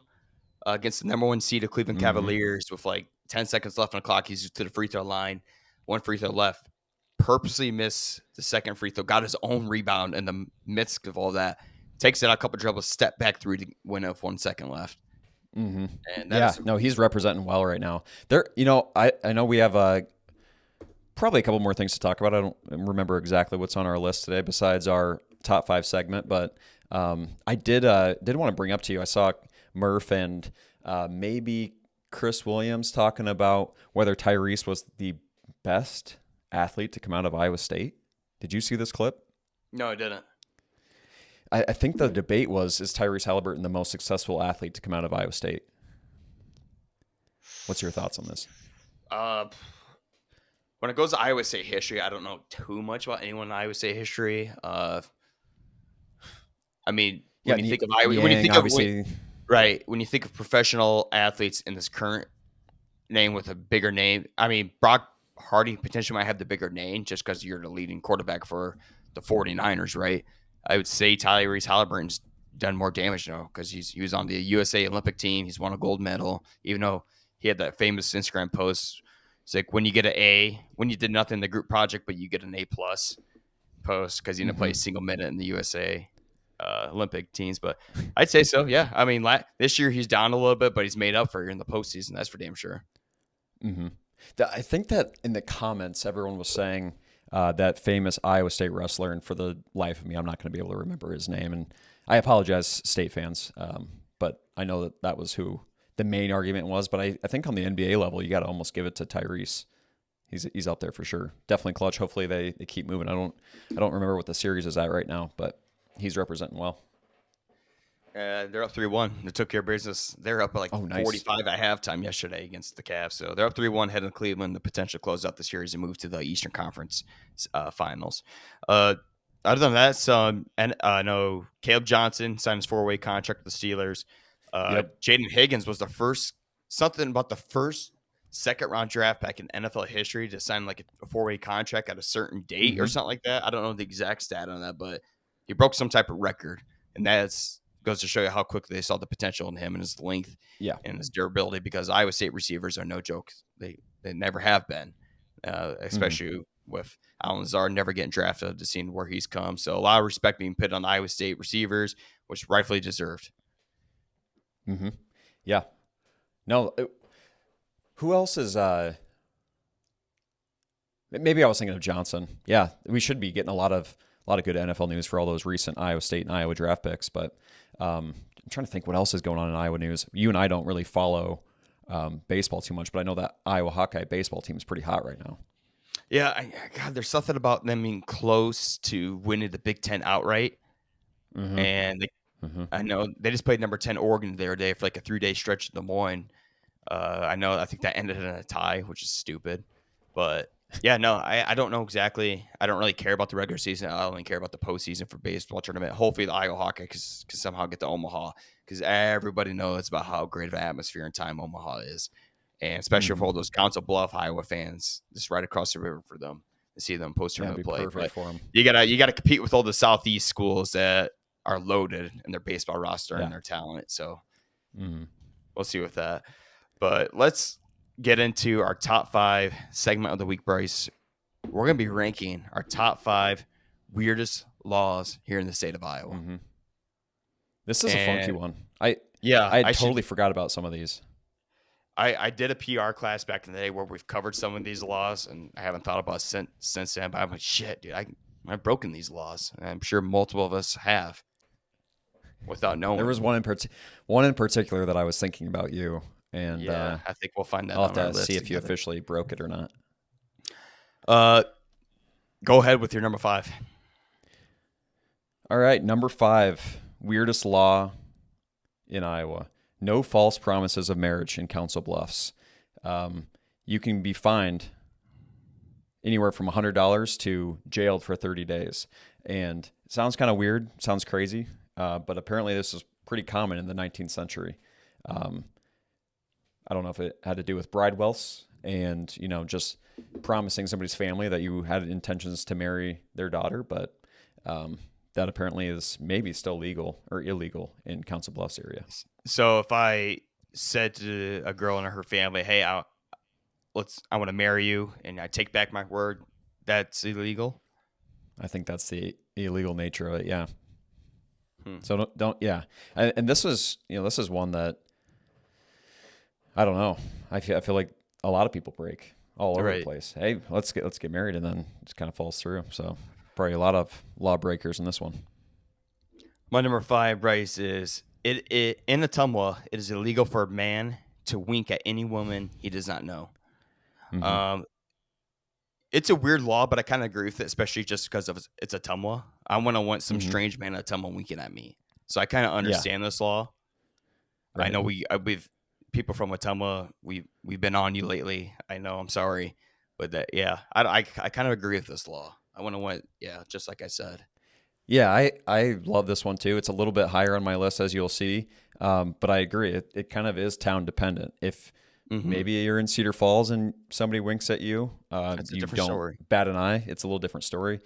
against the number one seed of Cleveland mhm. Cavaliers with like 10 seconds left on the clock. He's to the free throw line, one free throw left. Purposely missed the second free throw, got his own rebound in the midst of all that. Takes it out a couple dribbles, step back three to win it with 1 second left. And that Yeah, is, no, he's representing well right now. There, I know we have probably a couple more things to talk about. I don't remember exactly what's on our list today besides our top 5 segment, but I did want to bring up to you. I saw Murph and maybe Chris Williams talking about whether Tyrese was the best athlete to come out of Iowa State. Did you see this clip? no, I didn't. I think the debate was, is Tyrese Halliburton the most successful athlete to come out of Iowa State? What's your thoughts on this? Uh, when it goes to Iowa State history, I don't know too much about anyone in Iowa State history. I mean, Yeah, when you think of Iowa, Niang, obviously. right, when you think of professional athletes in this current name with a bigger name, I mean, Brock Hardy potentially might have the bigger name just because you're the leading quarterback for the 49ers, right? I would say Tyrese Halliburton's done more damage now because he was on the USA Olympic team. He's won a gold medal, even though he had that famous Instagram post. It's like when you get an A, when you did nothing in the group project, but you get an A+ post because you didn't play a single minute in the USA Olympic teams. But I'd say so, yeah. I mean, this year he's down a little bit, but he's made up for it in the postseason. That's for damn sure. Mm-hmm. I think that in the comments, everyone was saying that famous Iowa State wrestler, and for the life of me, I'm not going to be able to remember his name. And I apologize, State fans, but I know that was who the main argument was. But I think on the NBA level, you got to almost give it to Tyrese. He's out there for sure. Definitely clutch. Hopefully they keep moving. I don't remember what the series is at right now, but he's representing well. They're up 3-1. They took care of business. They're up by like Oh, nice. 45 at halftime yesterday against the Cavs. So they're up 3-1, heading to Cleveland. The potential to close out the series and move to the Eastern Conference finals. Uh, Other than that, and I know Caleb Johnson signed his 4-way contract with the Steelers. Yep. Jaden Higgins was the first, something about the first second round draft back in NFL history to sign like a 4-way contract at a certain date or Mm-hmm. something like that. I don't know the exact stat on that, but he broke some type of record. And that's goes to show you how quickly they saw the potential in him and his length Yeah. and his durability, because Iowa State receivers are no joke. They never have been, Mm-hmm. especially with Alan Lazard never getting drafted to seeing where he's come. So a lot of respect being put on the Iowa State receivers, which rightfully deserved. Mm-hmm. Yeah. No. Who else is? Maybe I was thinking of Johnson. Yeah, we should be getting a lot of good NFL news for all those recent Iowa State and Iowa draft picks. But I'm trying to think what else is going on in Iowa news. You and I don't really follow baseball too much, but I know that Iowa Hawkeye baseball team is pretty hot right now. Yeah, God, there's something about them being close to winning the Big Ten outright, Mm-hmm. and Mm-hmm. I know they just played number 10 Oregon the other day for like a 3-day stretch in Des Moines. I think that ended in a tie, which is stupid. But yeah, no, I don't know exactly. I don't really care about the regular season. I only care about the postseason for baseball tournament. Hopefully, the Iowa Hawkeyes can somehow get to Omaha, because everybody knows about how great of an atmosphere and time Omaha is. And especially for Mm-hmm. all those Council Bluff Iowa fans, just right across the river for them to see them post Yeah, it'd tournament be play. perfect But for them. you gotta compete with all the Southeast schools that are loaded in their baseball roster Yeah. and their talent. So Mm-hmm. we'll see with that. But let's get into our top 5 segment of the week, Bryce. We're going to be ranking our top 5 weirdest laws here in the state of Iowa. Mm-hmm. This is a funky And one. I yeah, I had totally forgot about some of these. I did a PR class back in the day where we've covered some of these laws, and I haven't thought about it since then. But I'm like, shit, dude, I've broken these laws, and I'm sure multiple of us have without There was knowing. one in particular that I was thinking about you, and Yeah, I think we'll find that I'll have on our to see list if you together. officially broke it or not. Uh, Go ahead with your number 5. All right, number 5, weirdest law in Iowa: no false promises of marriage in Council Bluffs. You can be fined anywhere from $100 to jailed for 30 days. And it sounds kind of weird, sounds crazy, but apparently this is pretty common in the 19th century. Um, I don't know if it had to do with bride wealths and, just promising somebody's family that you had intentions to marry their daughter, but that apparently is maybe still legal or illegal in Council Bluffs area. So if I said to a girl and her family, "Hey, I want to marry you," and I take back my word, that's illegal. I think that's the illegal nature of it. Yeah. Hmm. So don't yeah. And this is one that I don't know. I feel like a lot of people break all over the Right. place. Hey, let's get married, and then it just kind of falls through. So probably a lot of lawbreakers in this one. My number 5, Bryce, is it in Atumwa, it is illegal for a man to wink at any woman he does not know. Mm-hmm. Um, it's a weird law, but I kind of agree with it, especially just because of it's Atumwa. I want some Mm-hmm. strange man in Atumwa winking at me. So I kind of Yeah. understand this law. I Right. know we've people from Watoma. We've been on you lately. I know. I'm sorry, but that yeah, I kind of agree with this law. I want yeah, just like I said. Yeah, I love this one too. It's a little bit higher on my list, as you'll see, but I agree. It kind of is town dependent. If Mm-hmm. maybe you're in Cedar Falls and somebody winks at you, That's a you different don't story. bat an eye. It's a little different story.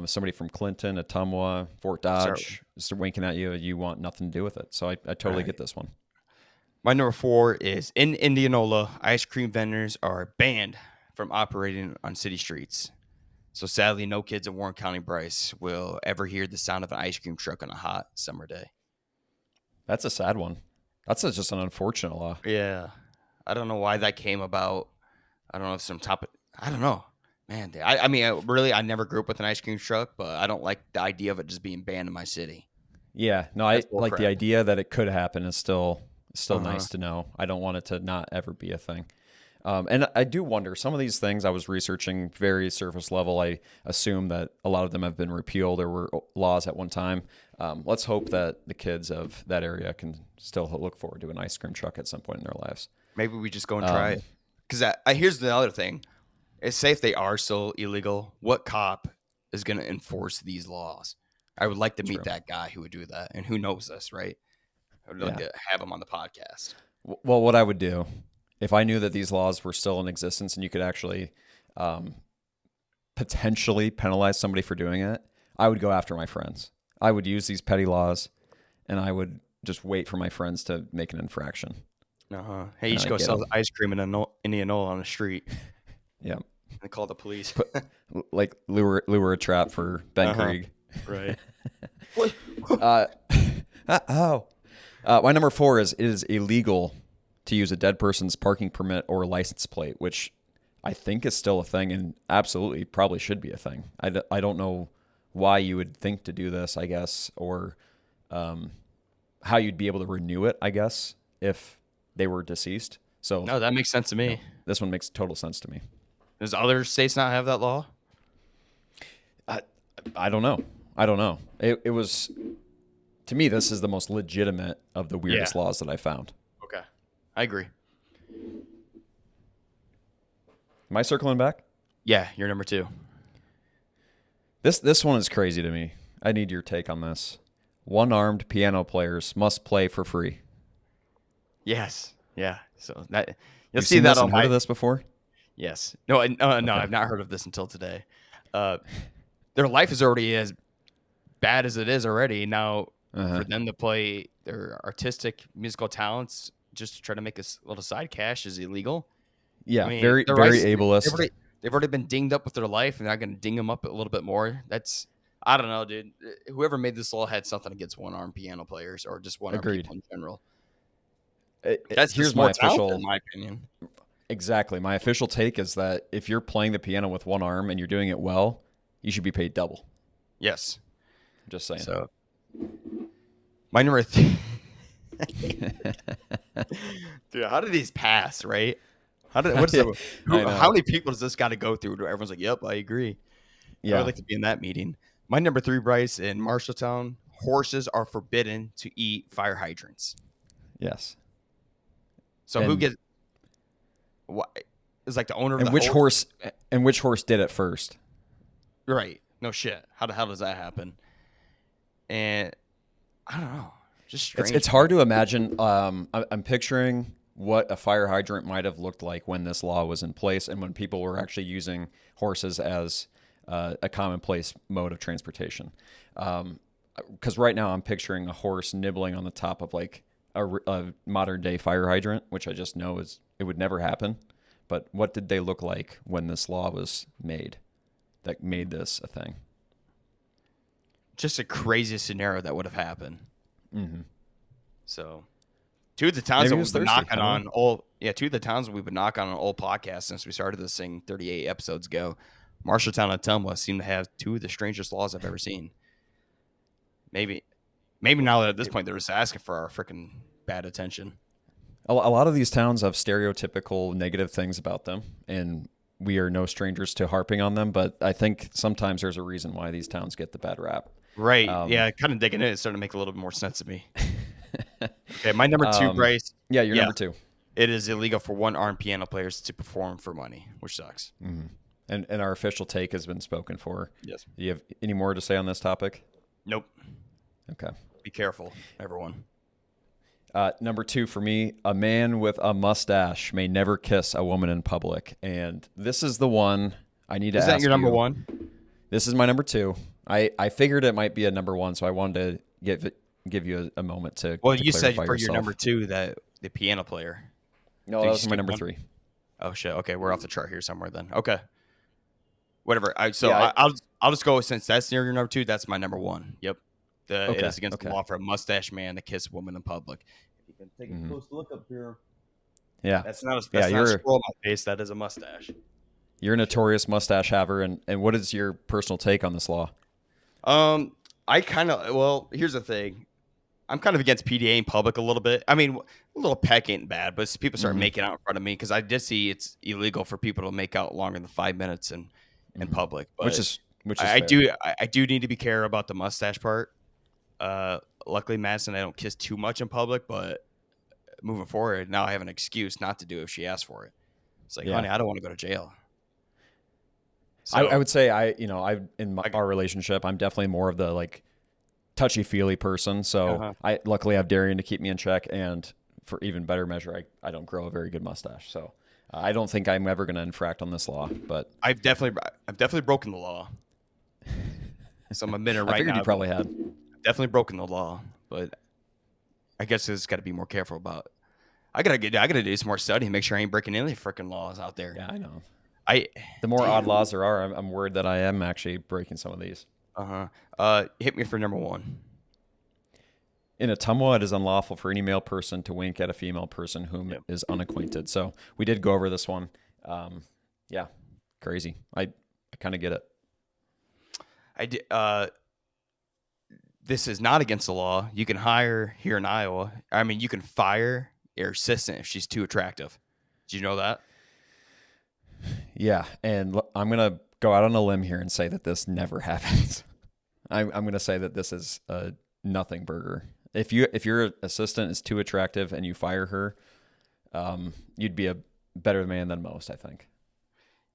Somebody from Clinton, Ottumwa, Fort Sorry. Dodge is winking at you, you want nothing to do with it. So I totally Right. get this one. My number 4 is in Indianola. Ice cream vendors are banned from operating on city streets. So sadly, no kids in Warren County, Bryce, will ever hear the sound of an ice cream truck on a hot summer day. That's a sad one. That's just an unfortunate law. Yeah, I don't know why that came about. I don't know if some topic. I don't know, man. I mean, really, I never grew up with an ice cream truck, but I don't like the idea of it just being banned in my city. Yeah, no, I That's bull like the crap. idea that it could happen is still Uh huh. nice to know. I don't want it to not ever be a thing. And I do wonder, some of these things I was researching very surface level. I assume that a lot of them have been repealed or were laws at one time. Let's hope that the kids of that area can still look forward to an ice cream truck at some point in their lives. Maybe we just go and try it. Because here's the other thing. It's say if they are still illegal, what cop is going to enforce these laws? I would like to meet True. that guy who would do that, and who knows this, right? I would like to have him on the podcast. Well, what I would do if I knew that these laws were still in existence and you could actually potentially penalize somebody for doing it, I would go after my friends. I would use these petty laws, and I would just wait for my friends to make an infraction. Hey, you should go sell ice cream in Indianola on the street. Yeah. And call the police. Like lure a trap for Ben Krieg. Right. My number 4 is it is illegal to use a dead person's parking permit or license plate, which I think is still a thing and absolutely probably should be a thing. I don't know why you would think to do this, I guess, or how you'd be able to renew it, I guess, if they were deceased. So no, that makes sense to me. This one makes total sense to me. Does other states not have that law? I don't know. It was, to me, this is the most legitimate of the weirdest laws that I found. Okay. I agree. Am I circling back? Yeah, you're number 2. This one is crazy to me. I need your take on this. One-armed piano players must play for free. Yes. Yeah. So that you'll You've see seen that this on and heard of this before? Yes. No, okay. I've not heard of this until today. Their life is already as bad as it is already. Now, for them to play their artistic musical talents just to try to make a little side cash is illegal. Yeah, I mean, very ableist. They've already been dinged up with their life, and they're going to ding them up a little bit more. I don't know, dude. Whoever made this law had something against one-armed piano players or just one-armed people in general. Here's my official, in my opinion. Exactly. My official take is that if you're playing the piano with one arm and you're doing it well, you should be paid double. Yes. Just saying. So, my number 3. Dude, how did these pass, right? How many people does this got to go through? Everyone's like, yep, I agree. Yeah. I would like to be in that meeting. My number 3, Bryce, in Marshalltown, horses are forbidden to eat fire hydrants. Yes. So who gets what is like the owner of the horse? And which horse did it first? Right. No shit. How the hell does that happen? And I don't know. Just strange. It's hard to imagine. I'm picturing what a fire hydrant might have looked like when this law was in place and when people were actually using horses as a commonplace mode of transportation. Because right now I'm picturing a horse nibbling on the top of like a modern day fire hydrant, which I just know it would never happen. But what did they look like when this law was made that made this a thing? Just a crazy scenario that would have happened. Mm-hmm. So, two of the towns that we've been knocking on two of the towns we've been knocking on old podcasts since we started this thing 38 episodes ago. Marshalltown and Tumwa seem to have two of the strangest laws I've ever seen. Maybe now that at this point they're just asking for our freaking bad attention. A lot of these towns have stereotypical negative things about them, and we are no strangers to harping on them. But I think sometimes there's a reason why these towns get the bad rap. Right. Yeah, kind of digging in. It's starting to make a little bit more sense to me. Okay, my number 2, Bryce. Yeah, you're number 2. It is illegal for one-armed piano players to perform for money, which sucks. Mm-hmm. And our official take has been spoken for. Yes. Do you have any more to say on this topic? Nope. Okay. Be careful, everyone. Number 2 for me, a man with a mustache may never kiss a woman in public. And this is the one I need to ask you. Is that your number 1? This is my number 2. I figured it might be a number 1, so I wanted to give you a moment to Well, to you said for yourself. your number 2 that the piano player. No, that was my number 3. Oh, shit. Okay, we're off the chart here somewhere then. Okay. Whatever. I'll just go since that's near your number 2. That's my number 1. Yep. It is against the law for a mustache man to kiss a woman in public. You can take a close look up here. Yeah. That's not a scroll on my face. That is a mustache. You're a notorious mustache haver, and what is your personal take on this law? Here's the thing. I'm kind of against PDA in public a little bit. I mean, a little peck ain't bad, but people start making out in front of me because I did see it's illegal for people to make out longer than 5 minutes in public. But which is I fair. do need to be care about the mustache part. Luckily, Madison, I don't kiss too much in public, but moving forward, now I have an excuse not to do it if she asks for it. It's like, Yeah. honey, I don't want to go to jail. I So would say I our relationship, I'm definitely more of the like touchy feely person. So uh I luckily have Darian to keep me in check, and for even better measure, I don't grow a very good mustache. So I don't think I'm ever going to infract on this law. But I've definitely broken the law. So I'm admitting I right figured now, you I've probably had. definitely broken the law. But I guess I just got to be more careful about. I gotta do some more study and make sure I ain't breaking any freaking laws out there. Yeah, I know. I The more odd damn. laws there are, I'm worried that I am actually breaking some of these. Hit me for number one. In Ottumwa, it is unlawful for any male person to wink at a female person whom Yep. is unacquainted. So we did go over this one. Yeah, crazy. I kind of get it. I did. This is not against the law. You can hire here in Iowa. I mean, you can fire your assistant if she's too attractive. Did you know that? Yeah, and I'm gonna go out on a limb here and say that this never happens. I'm gonna say that this is a nothing burger. If your assistant is too attractive and you fire her, you'd be a better man than most, I think.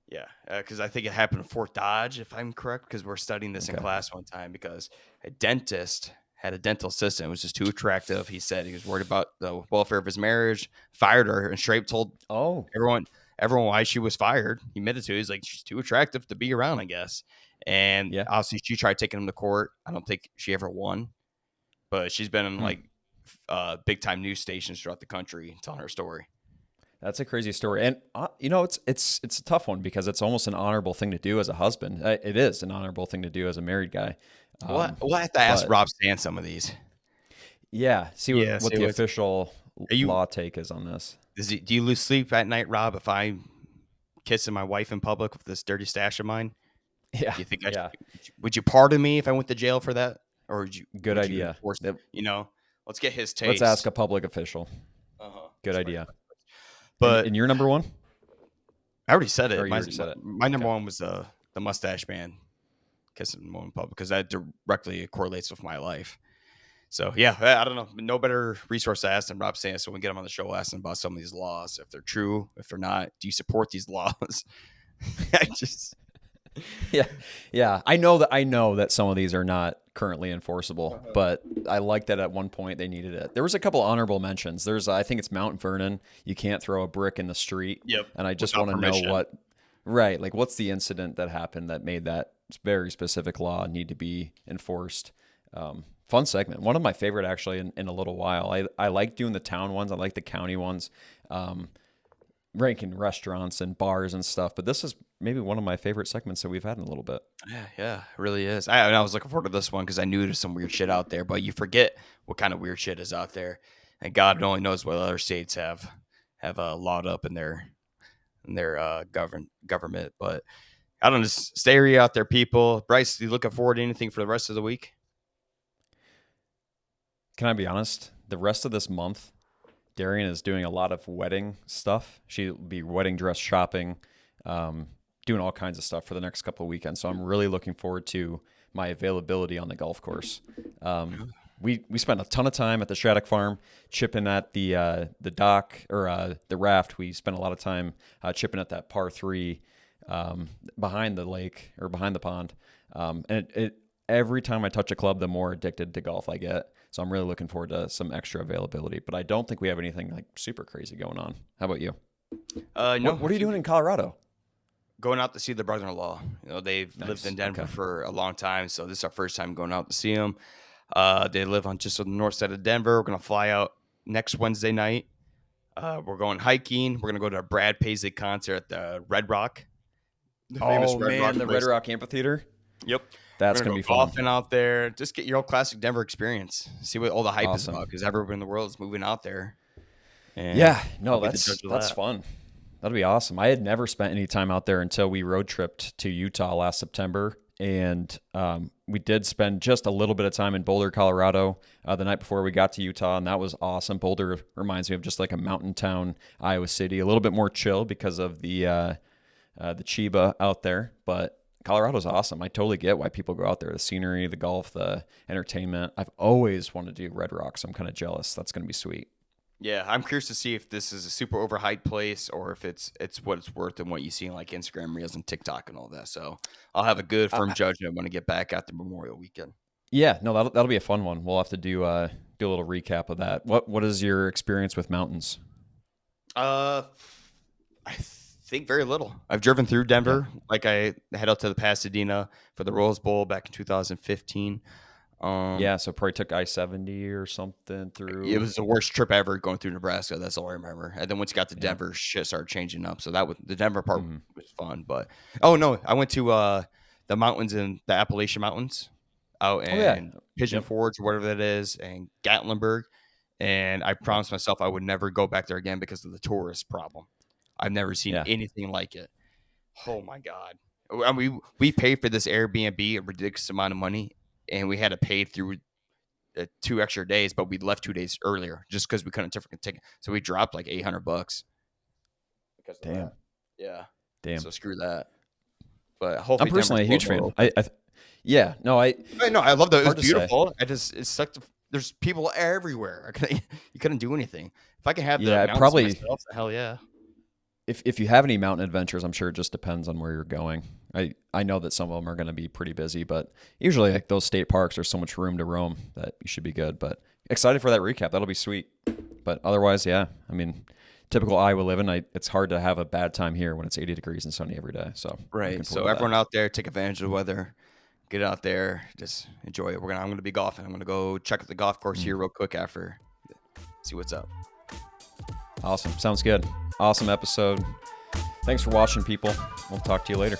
Yeah, because I think it happened in Fort Dodge, if I'm correct, because we're studying this in Okay. class one time because a dentist had a dental assistant who was just too attractive. He said he was worried about the welfare of his marriage, fired her, and straight told Oh, everyone why she was fired. He admitted to it. He's like, she's too attractive to be around, I guess. And yeah. obviously, she tried taking him to court. I don't think she ever won, but she's been in Hmm. like big time news stations throughout the country telling her story. That's a crazy story, and it's a tough one because it's almost an honorable thing to do as a husband. It is an honorable thing to do as a married guy. We'll have to ask But Rob Stan some of these. yeah, see Yeah, what see the what's official are you law take is on this. do you lose sleep at night, Rob, if I'm kissing my wife in public with this dirty stash of mine? Yeah, Do you think yeah, would you pardon me if I went to jail for that? Or good would you idea. enforce let's get his Let's ask taste. a public official. Uh-huh. Good That's right. idea. But And your number one? I already said Or it. you already said it? My number Okay. one was the mustache man kissing woman in public because that directly correlates with my life. So yeah, I don't know. No better resource to ask than Rob Sand. So when we get him on the show, ask him about some of these laws, if they're true, if they're not. Do you support these laws? I just Yeah, yeah. I know that some of these are not currently enforceable, but I like that at one point they needed it. There was a couple honorable mentions. I think it's Mount Vernon. You can't throw a brick in the street, yep. and I just Without want to know permission. right, like what's the incident that happened that made that very specific law need to be enforced. Fun segment. One of my favorite actually in a little while. I like doing the town ones. I like the county ones. Ranking restaurants and bars and stuff, but this is maybe one of my favorite segments that we've had in a little bit. Yeah, it really is. I was looking forward to this one because I knew there's some weird shit out there, but you forget what kind of weird shit is out there, and God only knows what other states have lawed up in their government. But I don't know, just stay out there, people. Bryce, you looking forward to anything for the rest of the week? Can I be honest? The rest of this month, Darian is doing a lot of wedding stuff. She'll be wedding dress shopping, doing all kinds of stuff for the next couple of weekends. So I'm really looking forward to my availability on the golf course. We spent a ton of time at the Shattuck Farm chipping at the dock or the raft. We spent a lot of time chipping at that par three behind the lake or behind the pond. And it every time I touch a club, the more addicted to golf I get. So I'm really looking forward to some extra availability. But I don't think we have anything like super crazy going on. How about you? No. What are you doing in Colorado? Going out to see the brother-in-law. They've Nice. lived in Denver Okay. for a long time, so this is our first time going out to see them. They live on just on the north side of Denver. We're gonna fly out next Wednesday night. We're going hiking. We're gonna go to a Brad Paisley concert at the Red Rock, the famous Oh Red Rock man, the place. Red Rock Amphitheater. Yep. That's We're gonna gonna go be fun. golfing out there. Just get your old classic Denver experience. See what all the hype is Awesome. about because everyone in the world is moving out there. And Yeah, no, I'll be the judge of that's that. fun. That'll be awesome. I had never spent any time out there until we road tripped to Utah last September, and we did spend just a little bit of time in Boulder, Colorado, the night before we got to Utah, and that was awesome. Boulder reminds me of just like a mountain town, Iowa City, a little bit more chill because of the Chiba out there, but Colorado's awesome. I totally get why people go out there. The scenery, the golf, the entertainment. I've always wanted to do Red Rocks. I'm kind of jealous. That's going to be sweet. Yeah, I'm curious to see if this is a super overhyped place or if it's what it's worth and what you see in like Instagram reels and TikTok and all that. So I'll have a good firm judgment when I get back after Memorial Weekend. Yeah, no, that'll be a fun one. We'll have to do a little recap of that. What is your experience with mountains? Uh, I think very little. I've driven through Yeah, Denver. Like I head out to the Pasadena for the Rose Bowl back in 2015. yeah. So probably took I-70 or something It through. was the worst trip ever going through Nebraska. That's all I remember. And then once you got to Yeah. Denver, shit started changing up. So that was the Denver part Hmm. was fun. But oh no, I went to the mountains in the Appalachian Mountains out Oh yeah. in Pigeon Yep. Forge, whatever that is, and Gatlinburg. And I Okay. promised myself I would never go back there again because of the tourist problem. I've never seen Yeah. anything like it. Oh my god! I mean, we paid for this Airbnb a ridiculous amount of money, and we had to pay through 2 extra days, but we left 2 days earlier just because we couldn't take a ticket. So we dropped like $800 because of Damn. that. Yeah. Damn. So screw that. But I'm hopefully Denver's personally a a huge little more fan. open. Yeah. No. No, I love that. It was Hard to say. beautiful. I just it sucked. There's people everywhere. You couldn't do anything. If I can have the Yeah. mountains to Probably. myself, hell yeah. If you have any mountain adventures, I'm sure it just depends on where you're going. I know that some of them are going to be pretty busy, but usually like those state parks, there's so much room to roam that you should be good. But excited for that recap. That'll be sweet. But otherwise, yeah. I mean, typical Iowa living. It's hard to have a bad time here when it's 80 degrees and sunny every day. So looking Right. So forward to that. everyone out there, take advantage of the weather. Get out there, just enjoy it. I'm gonna be golfing. I'm gonna go check out the golf course here real quick after, see what's up. Awesome. Sounds good. Awesome episode. Thanks for watching, people. We'll talk to you later.